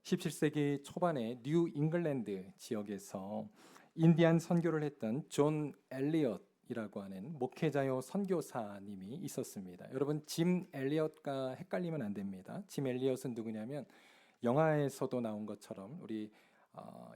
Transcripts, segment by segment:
17세기 초반에 뉴 잉글랜드 지역에서 인디안 선교를 했던 존 엘리엇이라고 하는 목회자요 선교사님이 있었습니다. 여러분 짐 엘리엇과 헷갈리면 안 됩니다. 짐 엘리엇은 누구냐면 영화에서도 나온 것처럼 우리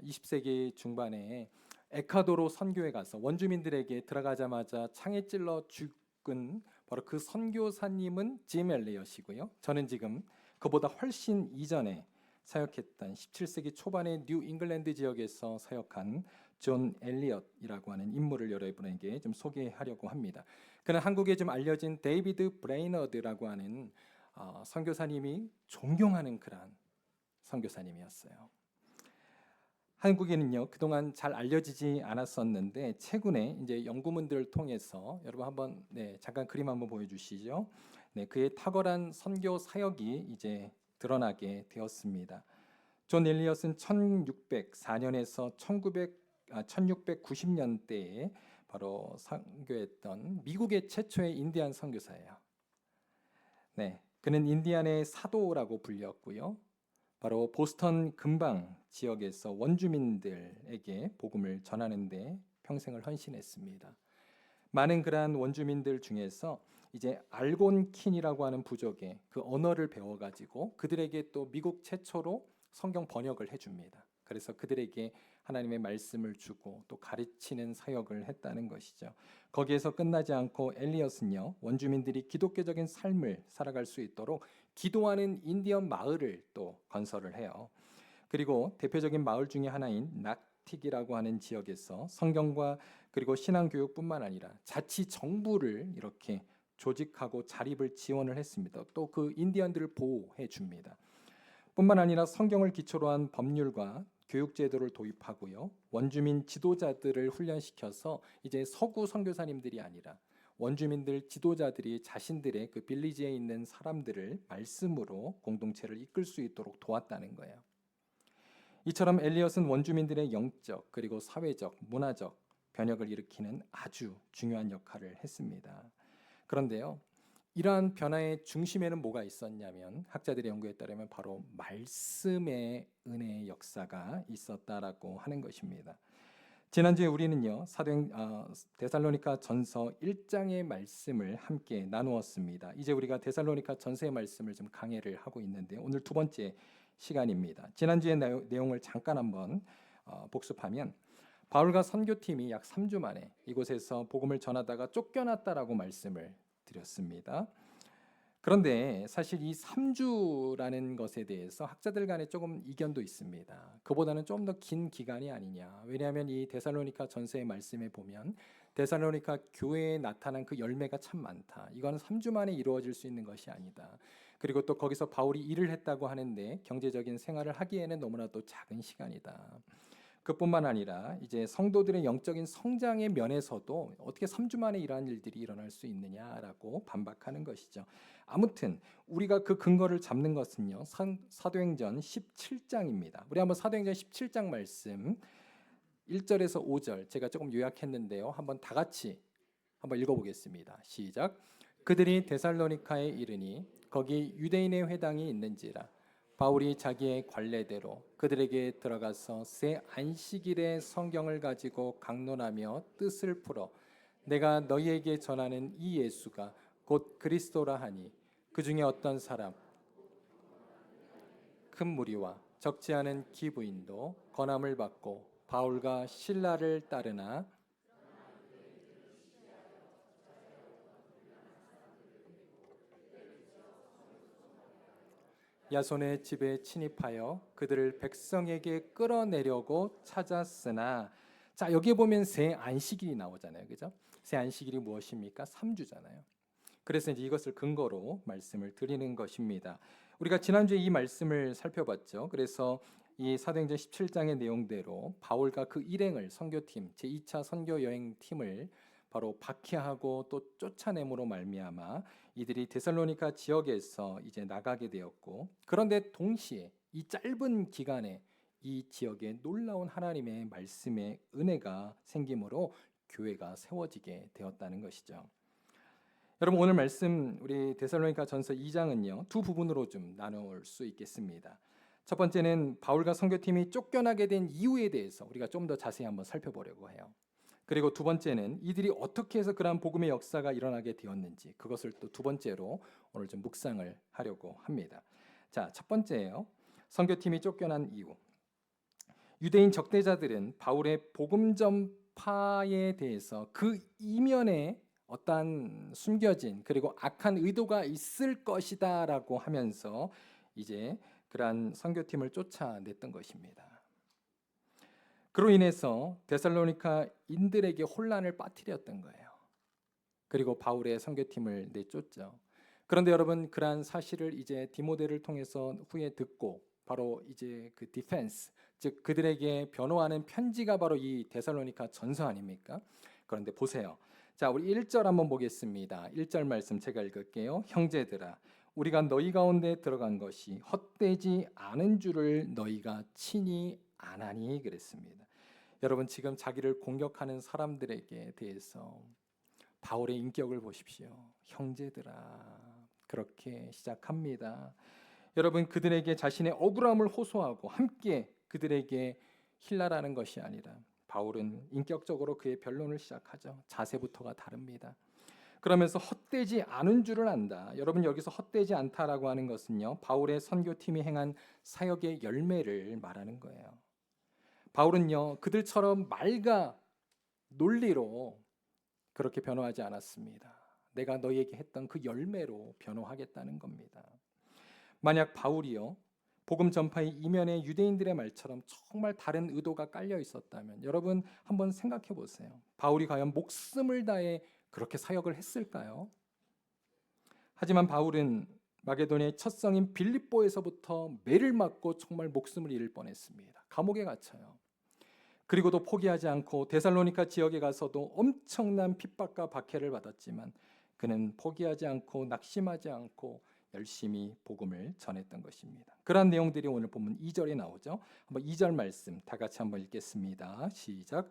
20세기 중반에 에콰도르 선교에 가서 원주민들에게 들어가자마자 창에 찔러 죽은 바로 그 선교사님은 짐 엘리엇이고요. 저는 지금 그보다 훨씬 이전에 사역했던 17세기 초반의 뉴 잉글랜드 지역에서 사역한 존 엘리엇이라고 하는 인물을 여러분에게 좀 소개하려고 합니다. 그는 한국에 좀 알려진 데이비드 브레이너드라고 하는 선교사님이 존경하는 그런 선교사님이었어요. 한국에는요 그동안 잘 알려지지 않았었는데 최근에 이제 연구문들을 통해서 여러분 한번 잠깐 그림 한번 보여주시죠. 그의 탁월한 선교 사역이 이제 드러나게 되었습니다. 존 엘리엇은 1604년에서 1690년대에 바로 선교했던 미국의 최초의 인디안 선교사예요. 그는 인디안의 사도라고 불렸고요. 바로 보스턴 근방 지역에서 원주민들에게 복음을 전하는 데 평생을 헌신했습니다. 많은 그러한 원주민들 중에서 이제 알곤킨이라고 하는 부족의 그 언어를 배워가지고 그들에게 또 미국 최초로 성경 번역을 해줍니다. 그래서 그들에게 하나님의 말씀을 주고 또 가르치는 사역을 했다는 것이죠. 거기에서 끝나지 않고 엘리엇은요 원주민들이 기독교적인 삶을 살아갈 수 있도록 기도하는 인디언 마을을 또 건설을 해요. 그리고 대표적인 마을 중에 하나인 낙틱이라고 하는 지역에서 성경과 그리고 신앙교육뿐만 아니라 자치 정부를 이렇게 조직하고 자립을 지원을 했습니다. 또 그 인디언들을 보호해 줍니다. 뿐만 아니라 성경을 기초로 한 법률과 교육제도를 도입하고요. 원주민 지도자들을 훈련시켜서 이제 서구 선교사님들이 아니라 원주민들 지도자들이 자신들의 그 빌리지에 있는 사람들을 말씀으로 공동체를 이끌 수 있도록 도왔다는 거예요. 이처럼 엘리엇은 원주민들의 영적 그리고 사회적, 문화적 변혁을 일으키는 아주 중요한 역할을 했습니다. 그런데요. 이러한 변화의 중심에는 뭐가 있었냐면 학자들의 연구에 따르면 바로 말씀의 은혜의 역사가 있었다라고 하는 것입니다. 지난주에 우리는요 데살로니가 전서 1장의 말씀을 함께 나누었습니다. 이제 우리가 데살로니가 전서의 말씀을 좀 강해를 하고 있는데 오늘 두 번째 시간입니다. 지난주의 내용을 잠깐 한번 복습하면 바울과 선교팀이 약 3주 만에 이곳에서 복음을 전하다가 쫓겨났다라고 말씀을 드렸습니다. 그런데 사실 이 3주라는 것에 대해서 학자들 간에 조금 이견도 있습니다. 그보다는 좀 더 긴 기간이 아니냐. 왜냐하면 이 데살로니가 전서의 말씀에 보면 데살로니가 교회에 나타난 그 열매가 참 많다. 이거는 3주 만에 이루어질 수 있는 것이 아니다. 그리고 또 거기서 바울이 일을 했다고 하는데 경제적인 생활을 하기에는 너무나도 작은 시간이다. 그뿐만 아니라 이제 성도들의 영적인 성장의 면에서도 어떻게 3주 만에 이러한 일들이 일어날 수 있느냐라고 반박하는 것이죠. 아무튼 우리가 그 근거를 잡는 것은요. 사도행전 17장입니다. 우리 한번 사도행전 17장 말씀 1절에서 5절 제가 조금 요약했는데요. 한번 다 같이 한번 읽어보겠습니다. 시작. 그들이 데살로니카에 이르니 거기 유대인의 회당이 있는지라 바울이 자기의 관례대로 그들에게 들어가서 새 안식일에 성경을 가지고 강론하며 뜻을 풀어 내가 너희에게 전하는 이 예수가 곧 그리스도라 하니 그 중에 어떤 사람 큰 무리와 적지 않은 기부인도 권함을 받고 바울과 실라를 따르나 야손의 집에 침입하여 그들을 백성에게 끌어내려고 찾았으나 자 여기에 보면 새 안식일이 나오잖아요. 그죠? 새 안식일이 무엇입니까? 3주잖아요. 그래서 이제 이것을 근거로 말씀을 드리는 것입니다. 우리가 지난주에 이 말씀을 살펴봤죠. 그래서 이 사도행전 17장의 내용대로 바울과 그 일행을 선교팀 제2차 선교 여행 팀을 바로 박해하고 또 쫓아냄으로 말미암아 이들이 데살로니가 지역에서 이제 나가게 되었고 그런데 동시에 이 짧은 기간에 이 지역에 놀라운 하나님의 말씀의 은혜가 생김으로 교회가 세워지게 되었다는 것이죠. 여러분 오늘 말씀 우리 데살로니가 전서 2장은요 두 부분으로 좀 나눌 수 있겠습니다. 첫 번째는 바울과 선교팀이 쫓겨나게 된 이유에 대해서 우리가 좀 더 자세히 한번 살펴보려고 해요. 그리고 두 번째는 이들이 어떻게 해서 그러한 복음의 역사가 일어나게 되었는지, 그것을 또 두 번째로 오늘 좀 묵상을 하려고 합니다. 자, 첫 번째예요. 선교팀이 쫓겨난 이유. 유대인 적대자들은 바울의 복음 전파에 대해서 그 이면에 어떠한 숨겨진 그리고 악한 의도가 있을 것이다라고 하면서 이제 그러한 선교팀을 쫓아냈던 것입니다. 그로 인해서 데살로니가인들에게 혼란을 빠뜨렸던 거예요. 그리고 바울의 선교팀을 내쫓죠. 그런데 여러분, 그러한 사실을 이제 디모데를 통해서 후에 듣고 바로 이제 그 디펜스, 즉 그들에게 변호하는 편지가 바로 이 데살로니가 전서 아닙니까? 그런데 보세요. 자, 우리 1절 한번 보겠습니다. 1절 말씀 제가 읽을게요. 형제들아, 우리가 너희 가운데 들어간 것이 헛되지 않은 줄을 너희가 친히 아나니 그랬습니다. 여러분, 지금 자기를 공격하는 사람들에게 대해서 바울의 인격을 보십시오. 형제들아, 그렇게 시작합니다. 여러분, 그들에게 자신의 억울함을 호소하고 함께 그들에게 힐나라는 것이 아니라 바울은 인격적으로 그의 변론을 시작하죠. 자세부터가 다릅니다. 그러면서 헛되지 않은 줄을 안다. 여러분, 여기서 헛되지 않다라고 하는 것은요, 바울의 선교팀이 행한 사역의 열매를 말하는 거예요. 바울은요, 그들처럼 말과 논리로 그렇게 변호하지 않았습니다. 내가 너희에게 했던 그 열매로 변호하겠다는 겁니다. 만약 바울이요, 복음 전파의 이면에 유대인들의 말처럼 정말 다른 의도가 깔려 있었다면 여러분 한번 생각해 보세요. 바울이 과연 목숨을 다해 그렇게 사역을 했을까요? 하지만 바울은 마게도니아의 첫 성인 빌립보에서부터 매를 맞고 정말 목숨을 잃을 뻔했습니다. 감옥에 갇혀요. 그리고도 포기하지 않고 데살로니가 지역에 가서도 엄청난 핍박과 박해를 받았지만 그는 포기하지 않고 낙심하지 않고 열심히 복음을 전했던 것입니다. 그러한 내용들이 오늘 본문 2절에 나오죠. 한번 2절 말씀 다 같이 한번 읽겠습니다. 시작.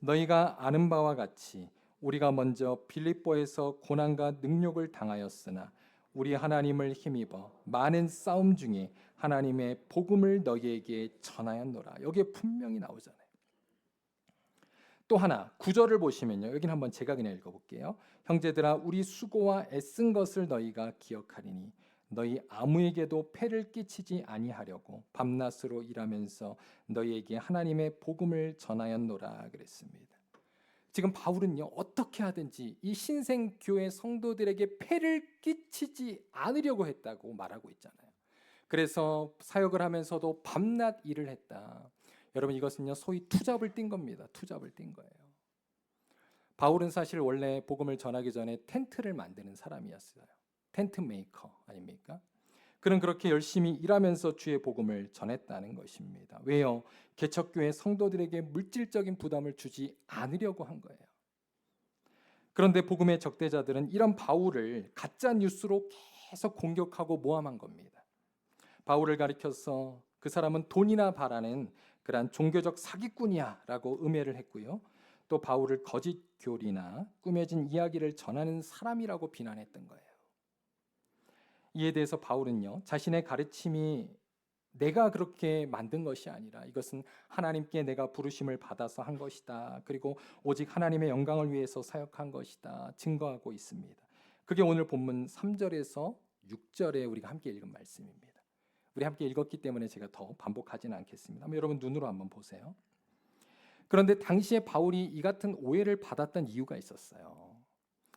너희가 아는 바와 같이 우리가 먼저 빌립보에서 고난과 능욕을 당하였으나 우리 하나님을 힘입어 많은 싸움 중에 하나님의 복음을 너희에게 전하였노라. 여기에 분명히 나오잖아요. 또 하나 9절을 보시면요. 여기는 한번 제가 그냥 읽어볼게요. 형제들아, 우리 수고와 애쓴 것을 너희가 기억하리니 너희 아무에게도 폐를 끼치지 아니하려고 밤낮으로 일하면서 너희에게 하나님의 복음을 전하였노라 그랬습니다. 지금 바울은요, 어떻게 하든지 이 신생교회 성도들에게 폐를 끼치지 않으려고 했다고 말하고 있잖아요. 그래서 사역을 하면서도 밤낮 일을 했다. 여러분, 이것은요 소위 투잡을 뛴 겁니다. 투잡을 뛴 거예요. 바울은 사실 원래 복음을 전하기 전에 텐트를 만드는 사람이었어요. 텐트 메이커 아닙니까? 그는 그렇게 열심히 일하면서 주의 복음을 전했다는 것입니다. 왜요? 개척교회 성도들에게 물질적인 부담을 주지 않으려고 한 거예요. 그런데 복음의 적대자들은 이런 바울을 가짜 뉴스로 계속 공격하고 모함한 겁니다. 바울을 가리켜서 그 사람은 돈이나 바라는 그러한 종교적 사기꾼이야라고 음해를 했고요. 또 바울을 거짓 교리나 꾸며진 이야기를 전하는 사람이라고 비난했던 거예요. 이에 대해서 바울은요, 자신의 가르침이 내가 그렇게 만든 것이 아니라 이것은 하나님께 내가 부르심을 받아서 한 것이다. 그리고 오직 하나님의 영광을 위해서 사역한 것이다. 증거하고 있습니다. 그게 오늘 본문 3절에서 6절에 우리가 함께 읽은 말씀입니다. 우리 함께 읽었기 때문에 제가 더 반복하지는 않겠습니다. 한번 여러분 눈으로 한번 보세요. 그런데 당시에 바울이 이 같은 오해를 받았던 이유가 있었어요.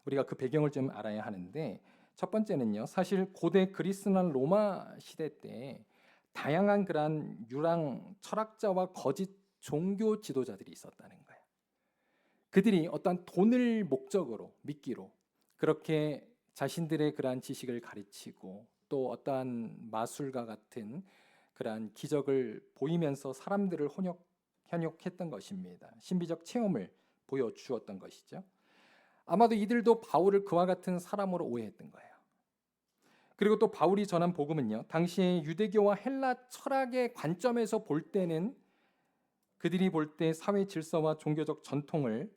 우리가 그 배경을 좀 알아야 하는데 첫 번째는요, 사실 고대 그리스나 로마 시대 때 다양한 그러한 유랑 철학자와 거짓 종교 지도자들이 있었다는 거예요. 그들이 어떤 돈을 목적으로 미끼로 그렇게 자신들의 그러한 지식을 가르치고 또 어떠한 마술과 같은 그러한 기적을 보이면서 사람들을 현혹했던 것입니다. 신비적 체험을 보여주었던 것이죠. 아마도 이들도 바울을 그와 같은 사람으로 오해했던 거예요. 그리고 또 바울이 전한 복음은요, 당시의 유대교와 헬라 철학의 관점에서 볼 때는 그들이 볼 때 사회 질서와 종교적 전통을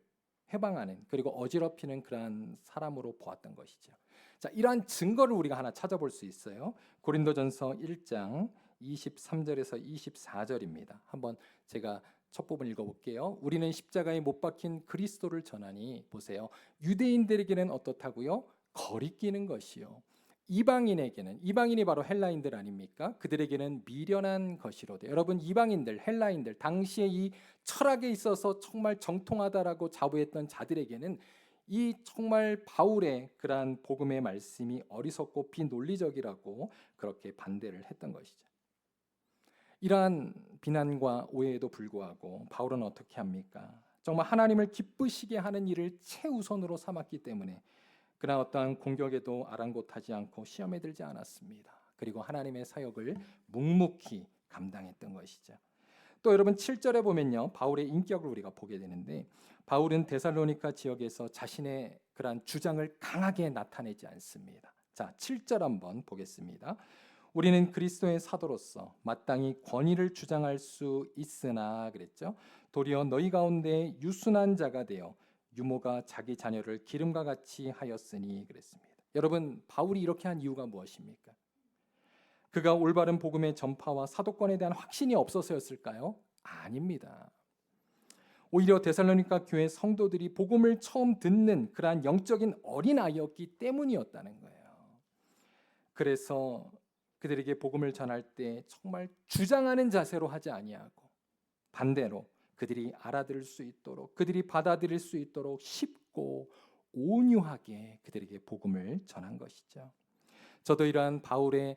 해방하는 그리고 어지럽히는 그러한 사람으로 보았던 것이죠. 자, 이러한 증거를 우리가 하나 찾아볼 수 있어요. 고린도전서 1장 23절에서 24절입니다. 한번 제가 첫 부분 읽어볼게요. 우리는 십자가에 못 박힌 그리스도를 전하니 보세요. 유대인들에게는 어떻다고요? 거리끼는 것이요. 이방인에게는, 이방인이 바로 헬라인들 아닙니까? 그들에게는 미련한 것이로되. 여러분, 이방인들, 헬라인들, 당시에 이 철학에 있어서 정말 정통하다라고 자부했던 자들에게는 이 정말 바울의 그러한 복음의 말씀이 어리석고 비논리적이라고 그렇게 반대를 했던 것이죠. 이러한 비난과 오해에도 불구하고 바울은 어떻게 합니까? 정말 하나님을 기쁘시게 하는 일을 최우선으로 삼았기 때문에 그러나 어떠한 공격에도 아랑곳하지 않고 시험에 들지 않았습니다. 그리고 하나님의 사역을 묵묵히 감당했던 것이죠. 또 여러분 7절에 보면요, 바울의 인격을 우리가 보게 되는데 바울은 데살로니가 지역에서 자신의 그러한 주장을 강하게 나타내지 않습니다. 자, 7절 한번 보겠습니다. 우리는 그리스도의 사도로서 마땅히 권위를 주장할 수 있으나 그랬죠. 도리어 너희 가운데 유순한 자가 되어 유모가 자기 자녀를 기름과 같이 하였으니 그랬습니다. 여러분, 바울이 이렇게 한 이유가 무엇입니까? 그가 올바른 복음의 전파와 사도권에 대한 확신이 없어서였을까요? 아닙니다. 오히려 데살로니가 교회 성도들이 복음을 처음 듣는 그러한 영적인 어린아이였기 때문이었다는 거예요. 그래서 그들에게 복음을 전할 때 정말 주장하는 자세로 하지 아니하고 반대로 그들이 알아들을 수 있도록, 그들이 받아들일 수 있도록 쉽고 온유하게 그들에게 복음을 전한 것이죠. 저도 이러한 바울의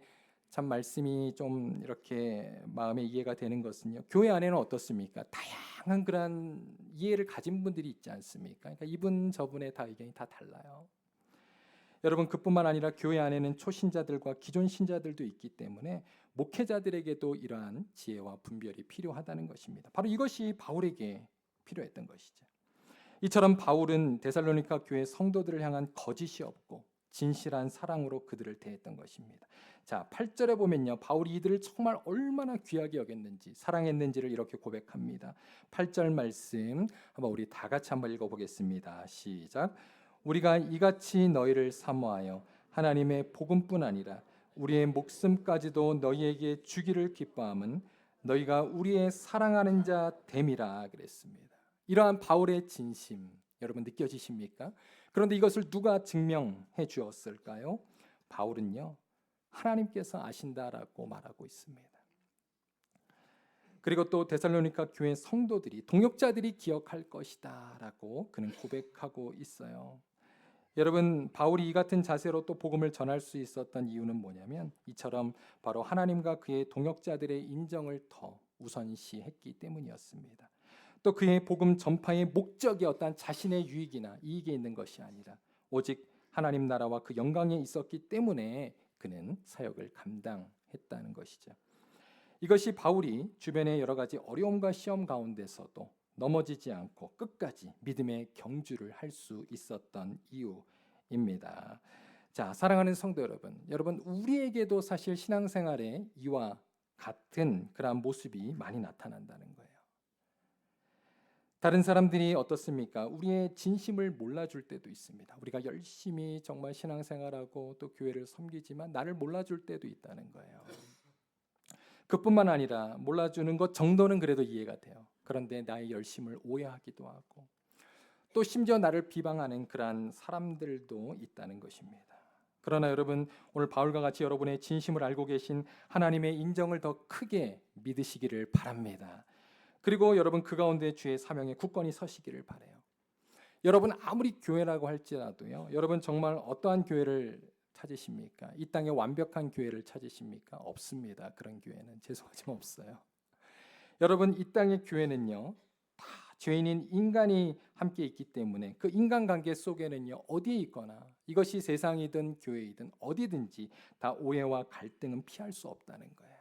참 말씀이 좀 이렇게 마음에 이해가 되는 것은요, 교회 안에는 어떻습니까? 다양한 그런 이해를 가진 분들이 있지 않습니까? 그러니까 이분 저분의 다 의견이 다 달라요. 여러분, 그뿐만 아니라 교회 안에는 초신자들과 기존 신자들도 있기 때문에 목회자들에게도 이러한 지혜와 분별이 필요하다는 것입니다. 바로 이것이 바울에게 필요했던 것이죠. 이처럼 바울은 데살로니가 교회 성도들을 향한 거짓이 없고 진실한 사랑으로 그들을 대했던 것입니다. 자, 8절에 보면요, 바울이 이들을 정말 얼마나 귀하게 여겼는지, 사랑했는지를 이렇게 고백합니다. 8절 말씀 한번 우리 다 같이 한번 읽어보겠습니다. 시작. 우리가 이같이 너희를 사모하여 하나님의 복음뿐 아니라 우리의 목숨까지도 너희에게 주기를 기뻐함은 너희가 우리의 사랑하는 자 됨이라 그랬습니다. 이러한 바울의 진심 여러분 느껴지십니까? 그런데 이것을 누가 증명해 주었을까요? 바울은요, 하나님께서 아신다라고 말하고 있습니다. 그리고 또 데살로니가 교회 성도들이, 동역자들이 기억할 것이다라고 그는 고백하고 있어요. 여러분, 바울이 이 같은 자세로 또 복음을 전할 수 있었던 이유는 뭐냐면 이처럼 바로 하나님과 그의 동역자들의 인정을 더 우선시했기 때문이었습니다. 또 그의 복음 전파의 목적이 어떤 자신의 유익이나 이익에 있는 것이 아니라 오직 하나님 나라와 그 영광에 있었기 때문에 그는 사역을 감당했다는 것이죠. 이것이 바울이 주변의 여러 가지 어려움과 시험 가운데서도 넘어지지 않고 끝까지 믿음의 경주를 할 수 있었던 이유입니다. 자, 사랑하는 성도 여러분, 우리에게도 사실 신앙생활에 이와 같은 그러한 모습이 많이 나타난다는 거예요. 다른 사람들이 어떻습니까? 우리의 진심을 몰라줄 때도 있습니다. 우리가 열심히 정말 신앙생활하고 또 교회를 섬기지만 나를 몰라줄 때도 있다는 거예요. 그뿐만 아니라 몰라주는 것 정도는 그래도 이해가 돼요. 그런데 나의 열심을 오해하기도 하고 또 심지어 나를 비방하는 그러한 사람들도 있다는 것입니다. 그러나 여러분, 오늘 바울과 같이 여러분의 진심을 알고 계신 하나님의 인정을 더 크게 믿으시기를 바랍니다. 그리고 여러분, 그 가운데 주의 사명에 굳건히 서시기를 바라요. 여러분, 아무리 교회라고 할지라도요, 여러분 정말 어떠한 교회를 찾으십니까? 이 땅에 완벽한 교회를 찾으십니까? 없습니다. 그런 교회는 죄송하지만 없어요. 여러분, 이 땅의 교회는요, 다 죄인인 인간이 함께 있기 때문에 그 인간관계 속에는요, 어디에 있거나 이것이 세상이든 교회이든 어디든지 다 오해와 갈등은 피할 수 없다는 거예요.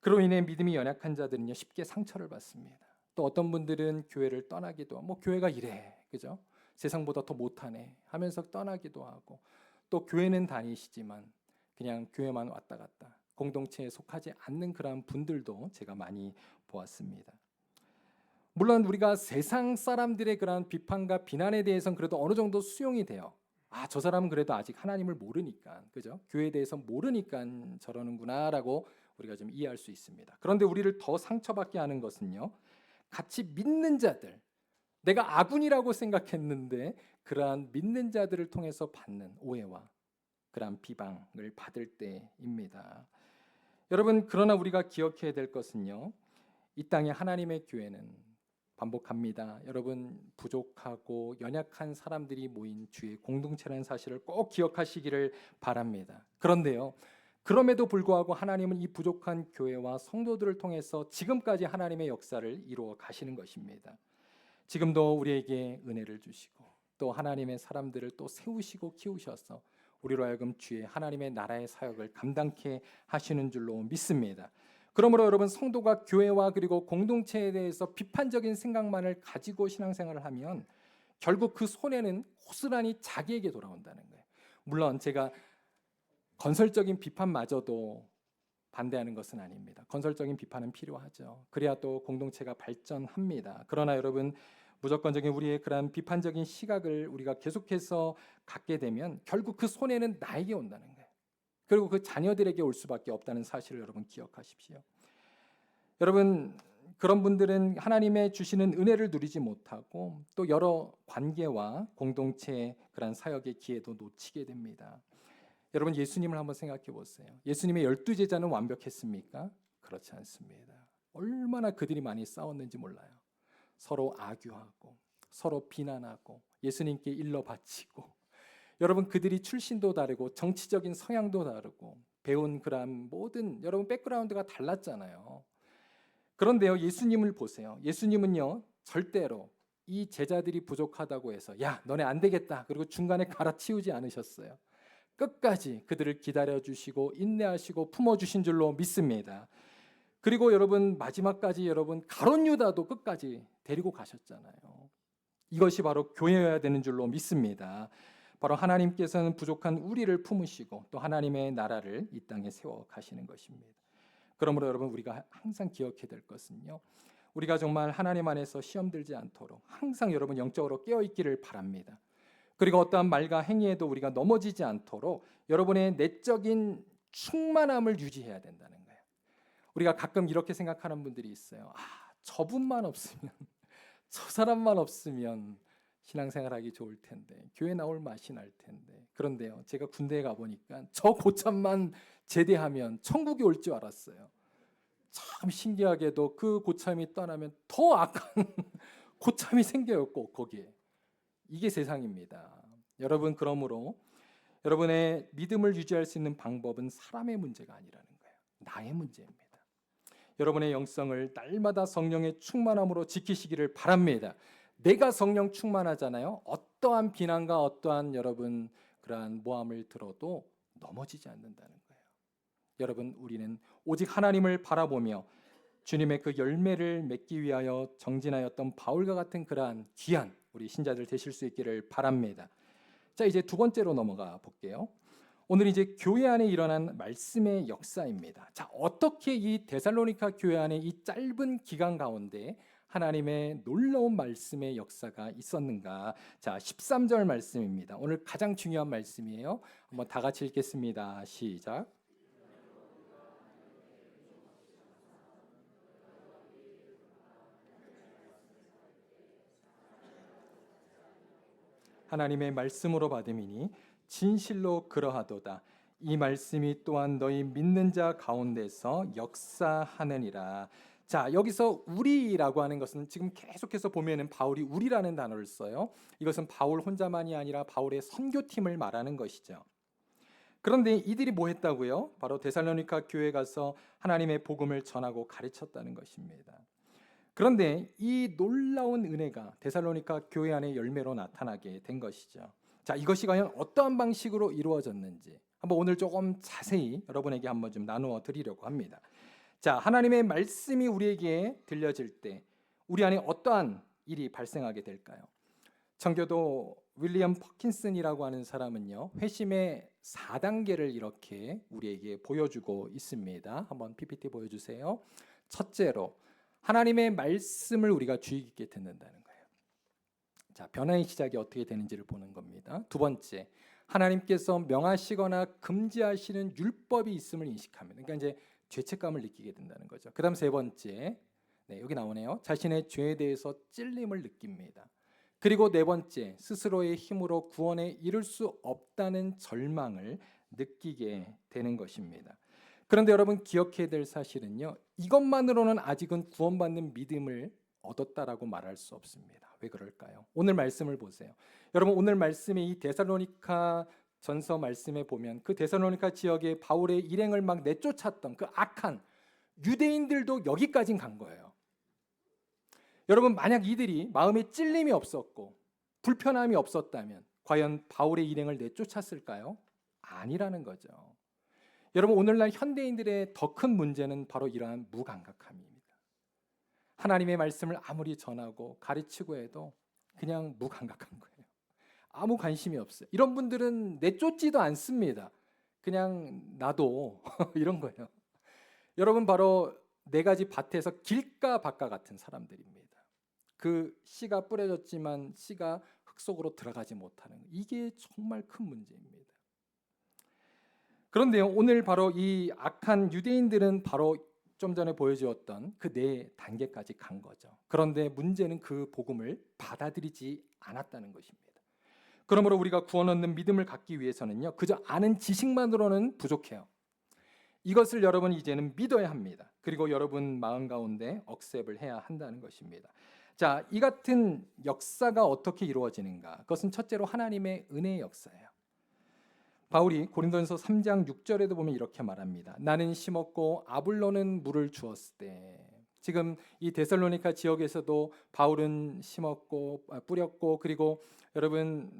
그로 인해 믿음이 연약한 자들은요, 쉽게 상처를 받습니다. 또 어떤 분들은 교회를 떠나기도 하고, 뭐 교회가 이래, 그죠? 세상보다 더 못하네 하면서 떠나기도 하고, 또 교회는 다니시지만 그냥 교회만 왔다 갔다 공동체에 속하지 않는 그런 분들도 제가 많이 보았습니다. 물론 우리가 세상 사람들의 그런 비판과 비난에 대해서는 그래도 어느 정도 수용이 돼요. 저 사람은 그래도 아직 하나님을 모르니까, 그죠? 교회에 대해서 모르니까 저러는구나라고 우리가 좀 이해할 수 있습니다. 그런데 우리를 더 상처받게 하는 것은요, 같이 믿는 자들, 내가 아군이라고 생각했는데 그러한 믿는 자들을 통해서 받는 오해와 그러한 비방을 받을 때입니다. 여러분, 그러나 우리가 기억해야 될 것은요, 이 땅에 하나님의 교회는 반복합니다. 여러분, 부족하고 연약한 사람들이 모인 주의 공동체라는 사실을 꼭 기억하시기를 바랍니다. 그런데요, 그럼에도 불구하고 하나님은 이 부족한 교회와 성도들을 통해서 지금까지 하나님의 역사를 이루어 가시는 것입니다. 지금도 우리에게 은혜를 주시고 또 하나님의 사람들을 또 세우시고 키우셔서 우리로 하여금 주의 하나님의 나라의 사역을 감당케 하시는 줄로 믿습니다. 그러므로 여러분, 성도가 교회와 그리고 공동체에 대해서 비판적인 생각만을 가지고 신앙생활을 하면 결국 그 손해는 고스란히 자기에게 돌아온다는 거예요. 물론 제가 건설적인 비판마저도 반대하는 것은 아닙니다. 건설적인 비판은 필요하죠. 그래야 또 공동체가 발전합니다. 그러나 여러분, 무조건적인 우리의 그러한 비판적인 시각을 우리가 계속해서 갖게 되면 결국 그 손해는 나에게 온다는 거예요. 그리고 그 자녀들에게 올 수밖에 없다는 사실을 여러분 기억하십시오. 여러분, 그런 분들은 하나님의 주시는 은혜를 누리지 못하고 또 여러 관계와 공동체의 그런 사역의 기회도 놓치게 됩니다. 여러분, 예수님을 한번 생각해 보세요. 예수님의 12제자는 완벽했습니까? 그렇지 않습니다. 얼마나 그들이 많이 싸웠는지 몰라요. 서로 악유하고 서로 비난하고 예수님께 일러 바치고, 여러분, 그들이 출신도 다르고 정치적인 성향도 다르고 배운 그런 모든 여러분 백그라운드가 달랐잖아요. 그런데요, 예수님을 보세요. 예수님은요, 절대로 이 제자들이 부족하다고 해서 야, 너네 안 되겠다, 그리고 중간에 갈아치우지 않으셨어요. 끝까지 그들을 기다려주시고 인내하시고 품어주신 줄로 믿습니다. 그리고 여러분, 마지막까지 여러분 가룟 유다도 끝까지 데리고 가셨잖아요. 이것이 바로 교회여야 되는 줄로 믿습니다. 바로 하나님께서는 부족한 우리를 품으시고 또 하나님의 나라를 이 땅에 세워 가시는 것입니다. 그러므로 여러분, 우리가 항상 기억해야 될 것은요, 우리가 정말 하나님 안에서 시험 들지 않도록 항상 여러분 영적으로 깨어 있기를 바랍니다. 그리고 어떠한 말과 행위에도 우리가 넘어지지 않도록 여러분의 내적인 충만함을 유지해야 된다는 거예요. 우리가 가끔 이렇게 생각하는 분들이 있어요. 저분만 없으면, 저 사람만 없으면 신앙생활하기 좋을 텐데, 교회 나올 맛이 날 텐데. 그런데요, 제가 군대에 가보니까 저 고참만 제대하면 천국이 올 줄 알았어요. 참 신기하게도 그 고참이 떠나면 더 악한 고참이 생겨요, 꼭 거기에. 이게 세상입니다. 여러분, 그러므로 여러분의 믿음을 유지할 수 있는 방법은 사람의 문제가 아니라는 거예요. 나의 문제입니다. 여러분의 영성을 날마다 성령의 충만함으로 지키시기를 바랍니다. 내가 성령 충만하잖아요. 어떠한 비난과 어떠한 여러분 그러한 모함을 들어도 넘어지지 않는다는 거예요. 여러분, 우리는 오직 하나님을 바라보며 주님의 그 열매를 맺기 위하여 정진하였던 바울과 같은 그러한 귀한 우리 신자들 되실 수 있기를 바랍니다. 자, 이제 두 번째로 넘어가 볼게요. 오늘 이제 교회 안에 일어난 말씀의 역사입니다. 자, 어떻게 이 데살로니가 교회 안에 이 짧은 기간 가운데 하나님의 놀라운 말씀의 역사가 있었는가? 자, 13절 말씀입니다. 오늘 가장 중요한 말씀이에요. 한번 다 같이 읽겠습니다. 시작. 하나님의 말씀으로 받음이니 진실로 그러하도다. 이 말씀이 또한 너희 믿는 자 가운데서 역사하느니라. 자, 여기서 우리라고 하는 것은 지금 계속해서 보면은 바울이 우리라는 단어를 써요. 이것은 바울 혼자만이 아니라 바울의 선교팀을 말하는 것이죠. 그런데 이들이 뭐 했다고요? 바로 데살로니가 교회에 가서 하나님의 복음을 전하고 가르쳤다는 것입니다. 그런데 이 놀라운 은혜가 데살로니가 교회 안에 열매로 나타나게 된 것이죠. 자, 이것이 과연 어떠한 방식으로 이루어졌는지 한번 오늘 조금 자세히 여러분에게 한번 좀 나누어 드리려고 합니다. 자, 하나님의 말씀이 우리에게 들려질 때 우리 안에 어떠한 일이 발생하게 될까요? 청교도 윌리엄 퍼킨슨이라고 하는 사람은요, 회심의 4단계를 이렇게 우리에게 보여주고 있습니다. 한번 PPT 보여주세요. 첫째로 하나님의 말씀을 우리가 주의 깊게 듣는다는 거예요. 자, 변화의 시작이 어떻게 되는지를 보는 겁니다. 두 번째, 하나님께서 명하시거나 금지하시는 율법이 있음을 인식합니다. 그러니까 이제 죄책감을 느끼게 된다는 거죠. 그다음 세 번째, 네, 여기 나오네요. 자신의 죄에 대해서 찔림을 느낍니다. 그리고 네 번째, 스스로의 힘으로 구원에 이를 수 없다는 절망을 느끼게 되는 것입니다. 그런데 여러분 기억해야 될 사실은요, 이것만으로는 아직은 구원받는 믿음을 얻었다라고 말할 수 없습니다. 왜 그럴까요? 오늘 말씀을 보세요. 여러분 오늘 말씀에 이 데살로니가 전서 말씀에 보면 그 데살로니가 지역에 바울의 일행을 막 내쫓았던 그 악한 유대인들도 여기까지 간 거예요. 여러분 만약 이들이 마음에 찔림이 없었고 불편함이 없었다면 과연 바울의 일행을 내쫓았을까요? 아니라는 거죠. 여러분 오늘날 현대인들의 더 큰 문제는 바로 이러한 무감각함입니다. 하나님의 말씀을 아무리 전하고 가르치고 해도 그냥 무감각한 거예요. 아무 관심이 없어요. 이런 분들은 내쫓지도 않습니다. 그냥 놔도 이런 거예요. 여러분 바로 네 가지 밭에서 길가 밭과 같은 사람들입니다. 그 씨가 뿌려졌지만 씨가 흙 속으로 들어가지 못하는 거. 이게 정말 큰 문제입니다. 그런데요, 오늘 바로 이 악한 유대인들은 바로 좀 전에 보여주었던 그 네 단계까지 간 거죠. 그런데 문제는 그 복음을 받아들이지 않았다는 것입니다. 그러므로 우리가 구원 얻는 믿음을 갖기 위해서는요, 그저 아는 지식만으로는 부족해요. 이것을 여러분 이제는 믿어야 합니다. 그리고 여러분 마음 가운데 억셉을 해야 한다는 것입니다. 자, 이 같은 역사가 어떻게 이루어지는가? 그것은 첫째로 하나님의 은혜의 역사예요. 바울이 고린도전서 3장 6절에도 보면 이렇게 말합니다. 나는 심었고 아볼로는 물을 주었을 때. 지금 이 데살로니가 지역에서도 바울은 심었고 뿌렸고 그리고 여러분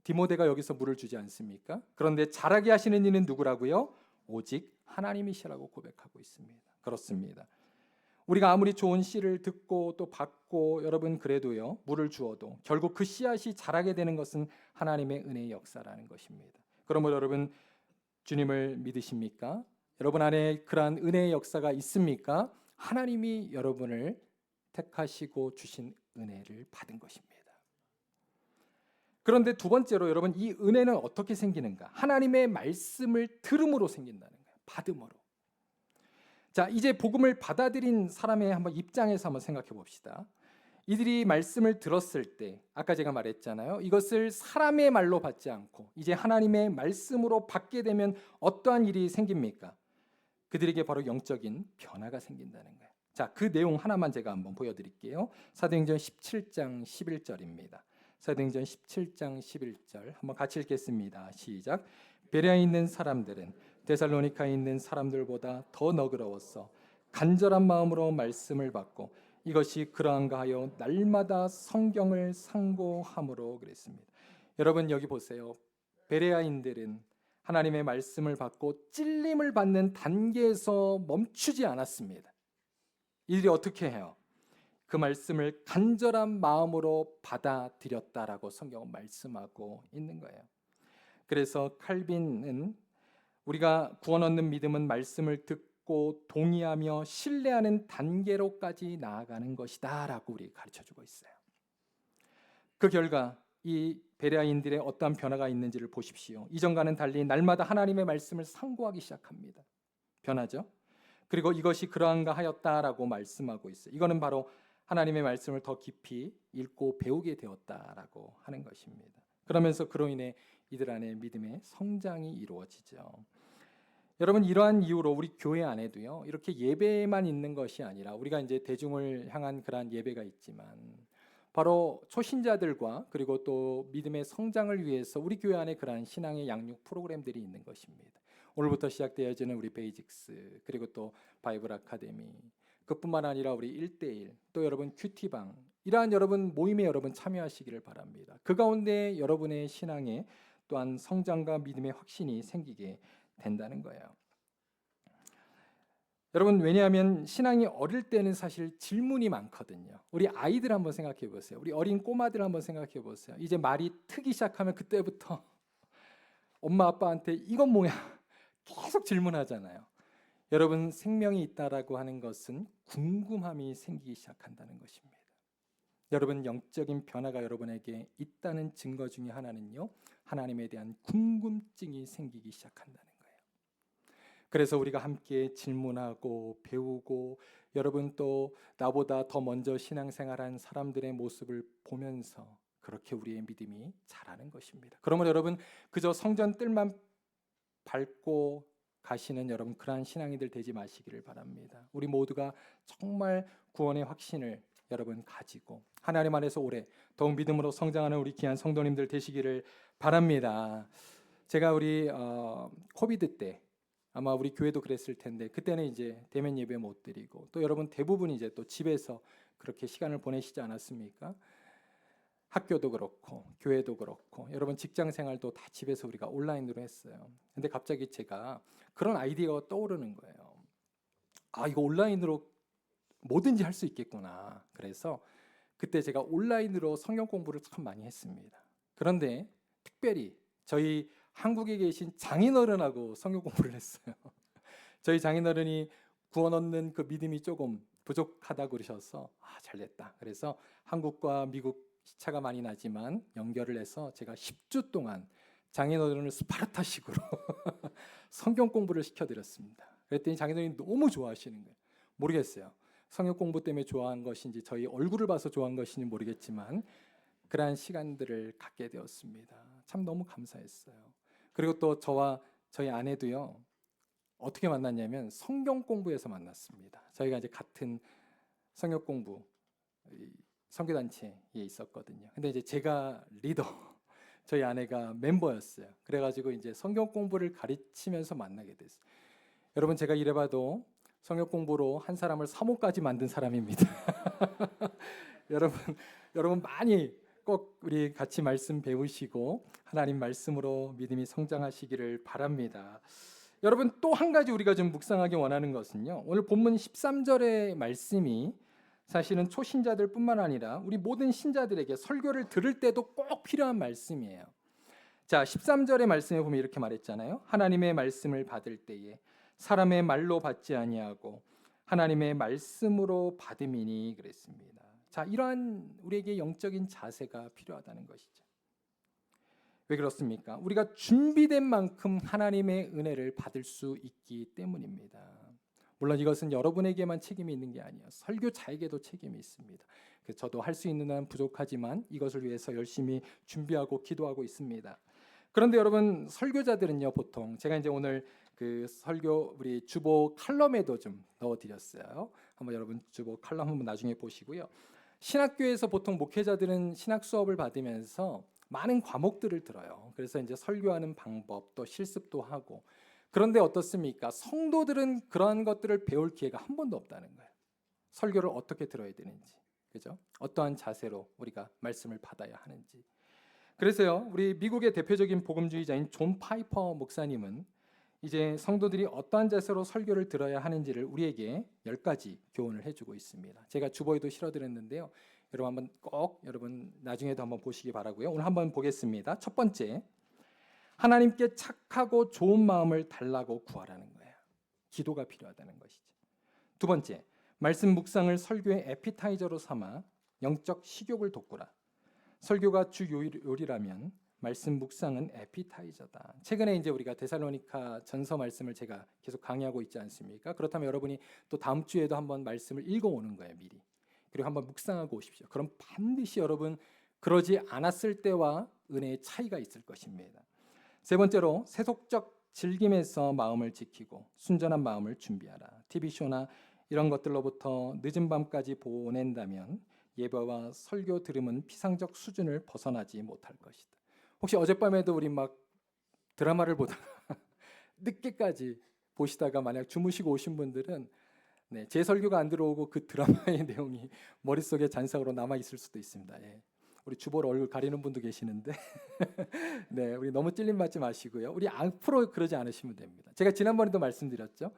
디모데가 여기서 물을 주지 않습니까? 그런데 자라게 하시는 이는 누구라고요? 오직 하나님이시라고 고백하고 있습니다. 그렇습니다. 우리가 아무리 좋은 씨를 듣고 또 받고 여러분 그래도요 물을 주어도 결국 그 씨앗이 자라게 되는 것은 하나님의 은혜의 역사라는 것입니다. 그러므로 여러분 주님을 믿으십니까? 여러분 안에 그러한 은혜의 역사가 있습니까? 하나님이 여러분을 택하시고 주신 은혜를 받은 것입니다. 그런데 두 번째로 여러분 이 은혜는 어떻게 생기는가? 하나님의 말씀을 들음으로 생긴다는 거예요. 받음으로. 자, 이제 복음을 받아들인 사람의 한번 입장에서 한번 생각해 봅시다. 이들이 말씀을 들었을 때 아까 제가 말했잖아요. 이것을 사람의 말로 받지 않고 이제 하나님의 말씀으로 받게 되면 어떠한 일이 생깁니까? 그들에게 바로 영적인 변화가 생긴다는 거예요. 자, 그 내용 하나만 제가 한번 보여드릴게요. 사도행전 17장 11절입니다. 사도행전 17장 11절 한번 같이 읽겠습니다. 시작. 베레아에 있는 사람들은 데살로니카에 있는 사람들보다 더 너그러웠어 간절한 마음으로 말씀을 받고 이것이 그러한가 하여 날마다 성경을 상고함으로 그랬습니다. 여러분 여기 보세요. 베레아인들은 하나님의 말씀을 받고 찔림을 받는 단계에서 멈추지 않았습니다. 이들이 어떻게 해요? 그 말씀을 간절한 마음으로 받아들였다라고 성경은 말씀하고 있는 거예요. 그래서 칼빈은 우리가 구원 얻는 믿음은 말씀을 듣고 동의하며 신뢰하는 단계로까지 나아가는 것이다 라고 우리 가르쳐주고 있어요. 그 결과 이 베레아인들의 어떠한 변화가 있는지를 보십시오. 이전과는 달리 날마다 하나님의 말씀을 상고하기 시작합니다. 변하죠? 그리고 이것이 그러한가 하였다라고 말씀하고 있어요. 이거는 바로 하나님의 말씀을 더 깊이 읽고 배우게 되었다라고 하는 것입니다. 그러면서 그로 인해 이들 안에 믿음의 성장이 이루어지죠. 여러분 이러한 이유로 우리 교회 안에도요 이렇게 예배만 있는 것이 아니라 우리가 이제 대중을 향한 그러한 예배가 있지만 바로 초신자들과 그리고 또 믿음의 성장을 위해서 우리 교회 안에 그러한 신앙의 양육 프로그램들이 있는 것입니다. 오늘부터 시작되어지는 우리 베이직스 그리고 또 바이블 아카데미 그뿐만 아니라 우리 1대1 또 여러분 큐티방 이러한 여러분 모임에 여러분 참여하시기를 바랍니다. 그 가운데 여러분의 신앙에 또한 성장과 믿음의 확신이 생기게 된다는 거예요. 여러분 왜냐하면 신앙이 어릴 때는 사실 질문이 많거든요. 우리 아이들 한번 생각해 보세요. 우리 어린 꼬마들 한번 생각해 보세요. 이제 말이 트기 시작하면 그때부터 엄마 아빠한테 이건 뭐야? 계속 질문하잖아요. 여러분 생명이 있다라고 하는 것은 궁금함이 생기기 시작한다는 것입니다. 여러분 영적인 변화가 여러분에게 있다는 증거 중에 하나는요, 하나님에 대한 궁금증이 생기기 시작한다는 거예요. 그래서 우리가 함께 질문하고 배우고, 여러분 또 나보다 더 먼저 신앙생활한 사람들의 모습을 보면서 그렇게 우리의 믿음이 자라는 것입니다. 그러면 여러분 그저 성전 뜰만 밟고 가시는 여러분 그러한 신앙인들 되지 마시기를 바랍니다. 우리 모두가 정말 구원의 확신을 여러분 가지고 하나님 안에서 오래 더욱 믿음으로 성장하는 우리 귀한 성도님들 되시기를 바랍니다. 제가 우리 코비드 때 아마 우리 교회도 그랬을 텐데, 그때는 이제 대면 예배 못 드리고 또 여러분 대부분 이제 또 집에서 그렇게 시간을 보내시지 않았습니까? 학교도 그렇고 교회도 그렇고 여러분 직장 생활도 다 집에서 우리가 온라인으로 했어요. 근데 갑자기 제가 그런 아이디어가 떠오르는 거예요. 아, 이거 온라인으로 뭐든지 할 수 있겠구나. 그래서 그때 제가 온라인으로 성경 공부를 참 많이 했습니다. 그런데 특별히 저희 한국에 계신 장인어른하고 성경 공부를 했어요. 저희 장인어른이 구원 얻는 그 믿음이 조금 부족하다고 그러셔서 잘됐다. 그래서 한국과 미국 시차가 많이 나지만 연결을 해서 제가 10주 동안 장인어른을 스파르타식으로 성경 공부를 시켜드렸습니다. 그랬더니 장인어른이 너무 좋아하시는 거예요. 모르겠어요. 성경 공부 때문에 좋아한 것인지 저희 얼굴을 봐서 좋아한 것인지 모르겠지만 그러한 시간들을 갖게 되었습니다. 참 너무 감사했어요. 그리고 또 저와 저희 아내도요, 어떻게 만났냐면 성경 공부에서 만났습니다. 저희가 이제 같은 성경 공부 선교단체에 있었거든요. 근데 이제 제가 리더, 저희 아내가 멤버였어요. 그래가지고 이제 성경 공부를 가르치면서 만나게 됐어요. 여러분 제가 이래봐도 성경 공부로 한 사람을 사모까지 만든 사람입니다. 여러분 많이 꼭 우리 같이 말씀 배우시고 하나님 말씀으로 믿음이 성장하시기를 바랍니다. 여러분 또 한 가지 우리가 좀 묵상하기 원하는 것은요, 오늘 본문 13절의 말씀이 사실은 초신자들 뿐만 아니라 우리 모든 신자들에게 설교를 들을 때도 꼭 필요한 말씀이에요. 자, 13절의 말씀에 보면 이렇게 말했잖아요. 하나님의 말씀을 받을 때에 사람의 말로 받지 아니하고 하나님의 말씀으로 받음이니 그랬습니다. 자, 이러한 우리에게 영적인 자세가 필요하다는 것이죠. 왜 그렇습니까? 우리가 준비된 만큼 하나님의 은혜를 받을 수 있기 때문입니다. 물론 이것은 여러분에게만 책임이 있는 게 아니에요. 설교자에게도 책임이 있습니다. 그래서 저도 할 수 있는 한 부족하지만 이것을 위해서 열심히 준비하고 기도하고 있습니다. 그런데 여러분 설교자들은요, 보통 제가 이제 오늘 그 설교 우리 주보 칼럼에도 좀 넣어드렸어요. 한번 여러분 주보 칼럼 한번 나중에 보시고요. 신학교에서 보통 목회자들은 신학 수업을 받으면서 많은 과목들을 들어요. 그래서 이제 설교하는 방법 또 실습도 하고. 그런데 어떻습니까? 성도들은 그러한 것들을 배울 기회가 한 번도 없다는 거예요. 설교를 어떻게 들어야 되는지, 그죠? 어떠한 자세로 우리가 말씀을 받아야 하는지. 그래서요, 우리 미국의 대표적인 복음주의자인 존 파이퍼 목사님은 이제 성도들이 어떠한 자세로 설교를 들어야 하는지를 우리에게 10가지 교훈을 해주고 있습니다. 제가 주보에도 실어드렸는데요. 여러분 한번 꼭 여러분 나중에도 한번 보시기 바라고요. 오늘 한번 보겠습니다. 첫 번째, 하나님께 착하고 좋은 마음을 달라고 구하라는 거예요. 기도가 필요하다는 것이죠. 두 번째, 말씀 묵상을 설교의 에피타이저로 삼아 영적 식욕을 돋구라. 설교가 주 요리라면 말씀 묵상은 에피타이저다. 최근에 이제 우리가 데살로니가 전서 말씀을 제가 계속 강의하고 있지 않습니까? 그렇다면 여러분이 또 다음 주에도 한번 말씀을 읽어오는 거예요, 미리. 그리고 한번 묵상하고 오십시오. 그럼 반드시 여러분 그러지 않았을 때와 은혜의 차이가 있을 것입니다. 세 번째로 세속적 즐김에서 마음을 지키고 순전한 마음을 준비하라. TV쇼나 이런 것들로부터 늦은 밤까지 보낸다면 예배와 설교 들음은 피상적 수준을 벗어나지 못할 것이다. 혹시 어젯밤에도 우리 막 드라마를 보다가 늦게까지 보시다가 만약 주무시고 오신 분들은 제 설교가 안 들어오고 그 드라마의 내용이 머릿속에 잔상으로 남아있을 수도 있습니다. 예. 우리 주보로 얼굴 가리는 분도 계시는데 네, 우리 너무 찔림받지 마시고요. 우리 앞으로 그러지 않으시면 됩니다. 제가 지난번에도 말씀드렸죠.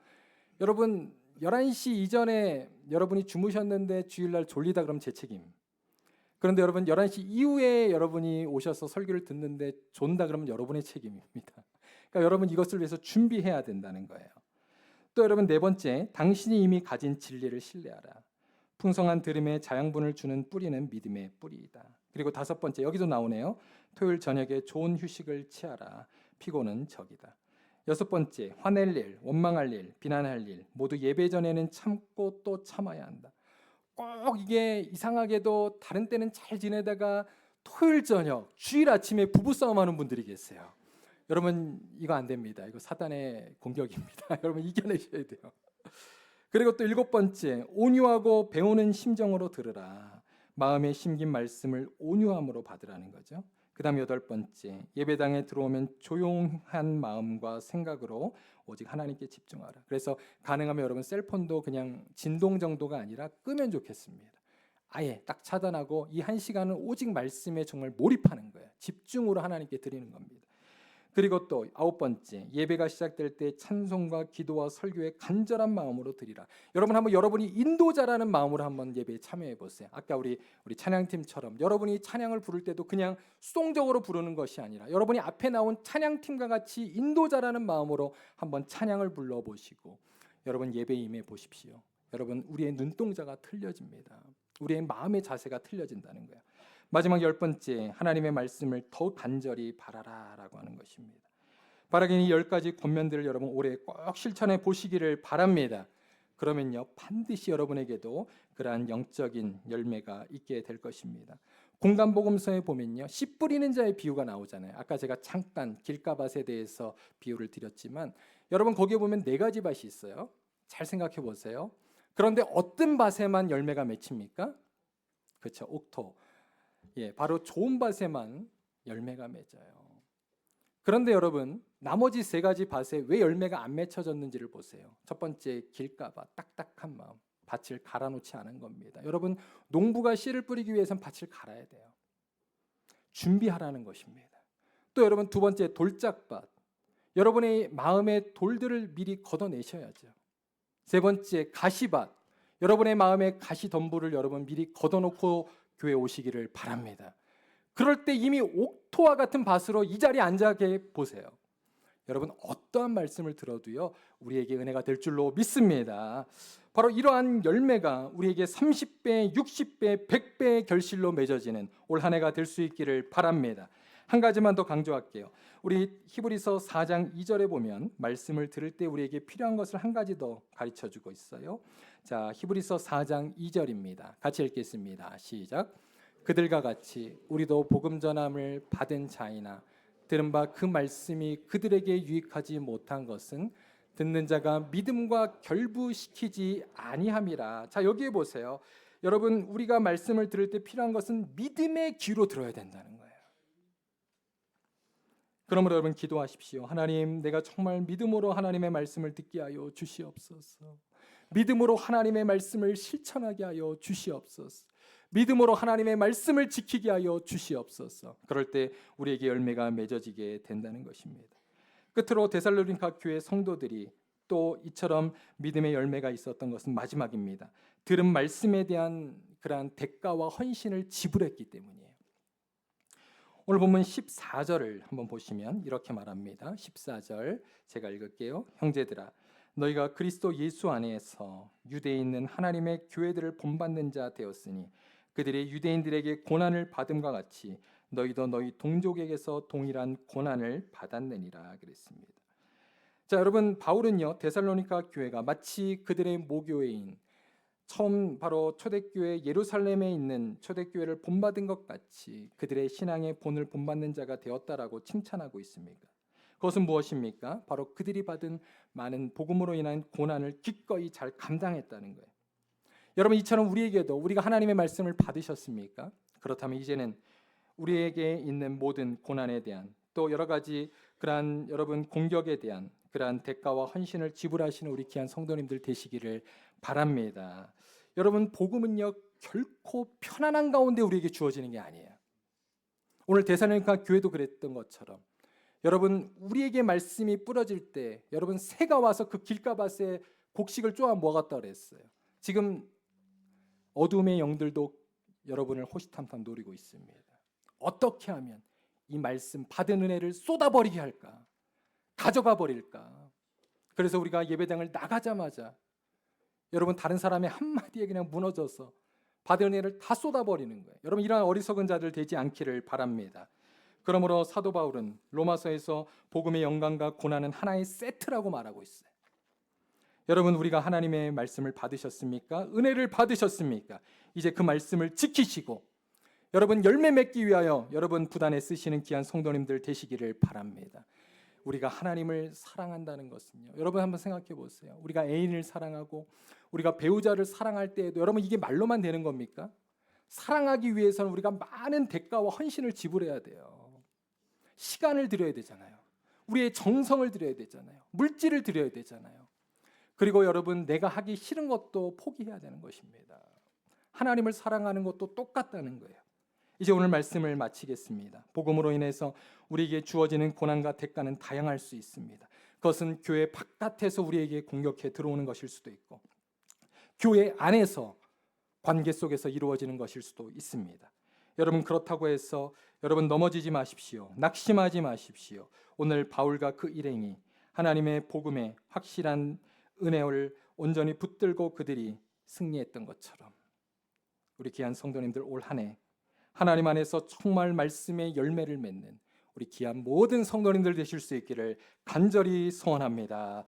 여러분 11시 이전에 여러분이 주무셨는데 주일날 졸리다 그러면 제 책임. 그런데 여러분 11시 이후에 여러분이 오셔서 설교를 듣는데 존다 그러면 여러분의 책임입니다. 그러니까 여러분 이것을 위해서 준비해야 된다는 거예요. 또 여러분 네 번째, 당신이 이미 가진 진리를 신뢰하라. 풍성한 들음에 자양분을 주는 뿌리는 믿음의 뿌리이다. 그리고 다섯 번째, 여기도 나오네요. 토요일 저녁에 좋은 휴식을 취하라. 피곤은 적이다. 여섯 번째, 화낼 일, 원망할 일, 비난할 일 모두 예배 전에는 참고 또 참아야 한다. 꼭 이게 이상하게도 다른 때는 잘 지내다가 토요일 저녁, 주일 아침에 부부싸움하는 분들이 계세요. 여러분 이거 안 됩니다. 이거 사단의 공격입니다. 여러분 이겨내셔야 돼요. 그리고 또 일곱 번째, 온유하고 배우는 심정으로 들으라. 마음에 심긴 말씀을 온유함으로 받으라는 거죠. 그 다음 여덟 번째, 예배당에 들어오면 조용한 마음과 생각으로 오직 하나님께 집중하라. 그래서 가능하면 여러분 셀폰도 그냥 진동 정도가 아니라 끄면 좋겠습니다. 아예 딱 차단하고 이 한 시간은 오직 말씀에 정말 몰입하는 거예요. 집중으로 하나님께 드리는 겁니다. 그리고 또 아홉 번째, 예배가 시작될 때 찬송과 기도와 설교에 간절한 마음으로 드리라. 여러분 한번 여러분이 인도자라는 마음으로 한번 예배에 참여해 보세요. 아까 우리 찬양팀처럼 여러분이 찬양을 부를 때도 그냥 수동적으로 부르는 것이 아니라 여러분이 앞에 나온 찬양팀과 같이 인도자라는 마음으로 한번 찬양을 불러보시고 여러분 예배에 임해 보십시오. 여러분 우리의 눈동자가 틀려집니다. 우리의 마음의 자세가 틀려진다는 거예요. 마지막 열 번째, 하나님의 말씀을 더 간절히 바라라라고 하는 것입니다. 바라기는 이 10가지 권면들을 여러분 올해 꼭 실천해 보시기를 바랍니다. 그러면요 반드시 여러분에게도 그러한 영적인 열매가 있게 될 것입니다. 공간복음서에 보면요 씨 뿌리는 자의 비유가 나오잖아요. 아까 제가 잠깐 길가밭에 대해서 비유를 드렸지만 여러분 거기에 보면 4가지 밭이 있어요. 잘 생각해 보세요. 그런데 어떤 밭에만 열매가 맺힙니까? 그렇죠, 옥토. 바로 좋은 밭에만 열매가 맺어요. 그런데 여러분 나머지 3가지 밭에 왜 열매가 안 맺혀졌는지를 보세요. 첫 번째, 길가밭, 딱딱한 마음, 밭을 갈아놓지 않은 겁니다. 여러분 농부가 씨를 뿌리기 위해서는 밭을 갈아야 돼요. 준비하라는 것입니다. 또 여러분 두 번째, 돌짝밭, 여러분의 마음의 돌들을 미리 걷어내셔야죠. 세 번째, 가시밭, 여러분의 마음의 가시덤불을 여러분 미리 걷어놓고 교회 오시기를 바랍니다. 그럴 때 이미 옥토와 같은 밭으로 이 자리에 앉아게 보세요. 여러분 어떠한 말씀을 들어도요 우리에게 은혜가 될 줄로 믿습니다. 바로 이러한 열매가 우리에게 30배, 60배, 100배의 결실로 맺어지는 올 한 해가 될 수 있기를 바랍니다. 한 가지만 더 강조할게요. 우리 히브리서 4장 2절에 보면 말씀을 들을 때 우리에게 필요한 것을 한 가지 더 가르쳐주고 있어요. 자, 히브리서 4장 2절입니다. 같이 읽겠습니다. 시작. 그들과 같이 우리도 복음 전함을 받은 자이나 들은 바 그 말씀이 그들에게 유익하지 못한 것은 듣는 자가 믿음과 결부시키지 아니함이라. 자, 여기에 보세요. 여러분 우리가 말씀을 들을 때 필요한 것은 믿음의 귀로 들어야 된다는 거예요. 그러므로 여러분 기도하십시오. 하나님, 내가 정말 믿음으로 하나님의 말씀을 듣게 하여 주시옵소서. 믿음으로 하나님의 말씀을 실천하게 하여 주시옵소서. 믿음으로 하나님의 말씀을 지키게 하여 주시옵소서. 그럴 때 우리에게 열매가 맺어지게 된다는 것입니다. 끝으로 데살로니가 교회 성도들이 또 이처럼 믿음의 열매가 있었던 것은 마지막입니다. 들은 말씀에 대한 그러한 대가와 헌신을 지불했기 때문이에요. 오늘 본문 14절을 한번 보시면 이렇게 말합니다. 14절 제가 읽을게요. 형제들아, 너희가 그리스도 예수 안에서 유대에 있는 하나님의 교회들을 본받는 자 되었으니 그들이 유대인들에게 고난을 받음과 같이 너희도 너희 동족에게서 동일한 고난을 받았느니라 그랬습니다. 자, 여러분 바울은요 데살로니가 교회가 마치 그들의 모교회인 처음 바로 초대교회 예루살렘에 있는 초대교회를 본받은 것 같이 그들의 신앙의 본을 본받는 자가 되었다라고 칭찬하고 있습니다. 그것은 무엇입니까? 바로 그들이 받은 많은 복음으로 인한 고난을 기꺼이 잘 감당했다는 거예요. 여러분 이처럼 우리에게도 우리가 하나님의 말씀을 받으셨습니까? 그렇다면 이제는 우리에게 있는 모든 고난에 대한 또 여러 가지 그러한 여러분 공격에 대한 그러한 대가와 헌신을 지불하시는 우리 귀한 성도님들 되시기를 바랍니다. 여러분 복음은요 결코 편안한 가운데 우리에게 주어지는 게 아니에요. 오늘 데살로니가 교회도 그랬던 것처럼 여러분 우리에게 말씀이 뿌려질 때 여러분 새가 와서 그 길가밭에 곡식을 쪼아 모아갔다 그랬어요. 지금 어둠의 영들도 여러분을 호시탐탐 노리고 있습니다. 어떻게 하면 이 말씀 받은 은혜를 쏟아버리게 할까? 가져가 버릴까? 그래서 우리가 예배당을 나가자마자 여러분 다른 사람의 한마디에 그냥 무너져서 받은 은혜를 다 쏟아버리는 거예요. 여러분 이러한 어리석은 자들 되지 않기를 바랍니다. 그러므로 사도 바울은 로마서에서 복음의 영광과 고난은 하나의 세트라고 말하고 있어요. 여러분 우리가 하나님의 말씀을 받으셨습니까? 은혜를 받으셨습니까? 이제 그 말씀을 지키시고 여러분 열매 맺기 위하여 여러분 부단에 쓰시는 귀한 성도님들 되시기를 바랍니다. 우리가 하나님을 사랑한다는 것은요. 여러분 한번 생각해 보세요. 우리가 애인을 사랑하고 우리가 배우자를 사랑할 때에도 여러분 이게 말로만 되는 겁니까? 사랑하기 위해서는 우리가 많은 대가와 헌신을 지불해야 돼요. 시간을 들여야 되잖아요. 우리의 정성을 들여야 되잖아요. 물질을 들여야 되잖아요. 그리고 여러분 내가 하기 싫은 것도 포기해야 되는 것입니다. 하나님을 사랑하는 것도 똑같다는 거예요. 이제 오늘 말씀을 마치겠습니다. 복음으로 인해서 우리에게 주어지는 고난과 대가는 다양할 수 있습니다. 그것은 교회 바깥에서 우리에게 공격해 들어오는 것일 수도 있고 교회 안에서 관계 속에서 이루어지는 것일 수도 있습니다. 여러분 그렇다고 해서 여러분 넘어지지 마십시오. 낙심하지 마십시오. 오늘 바울과 그 일행이 하나님의 복음에 확실한 은혜를 온전히 붙들고 그들이 승리했던 것처럼 우리 귀한 성도님들 올 한 해 하나님 안에서 정말 말씀의 열매를 맺는 우리 귀한 모든 성도님들 되실 수 있기를 간절히 소원합니다.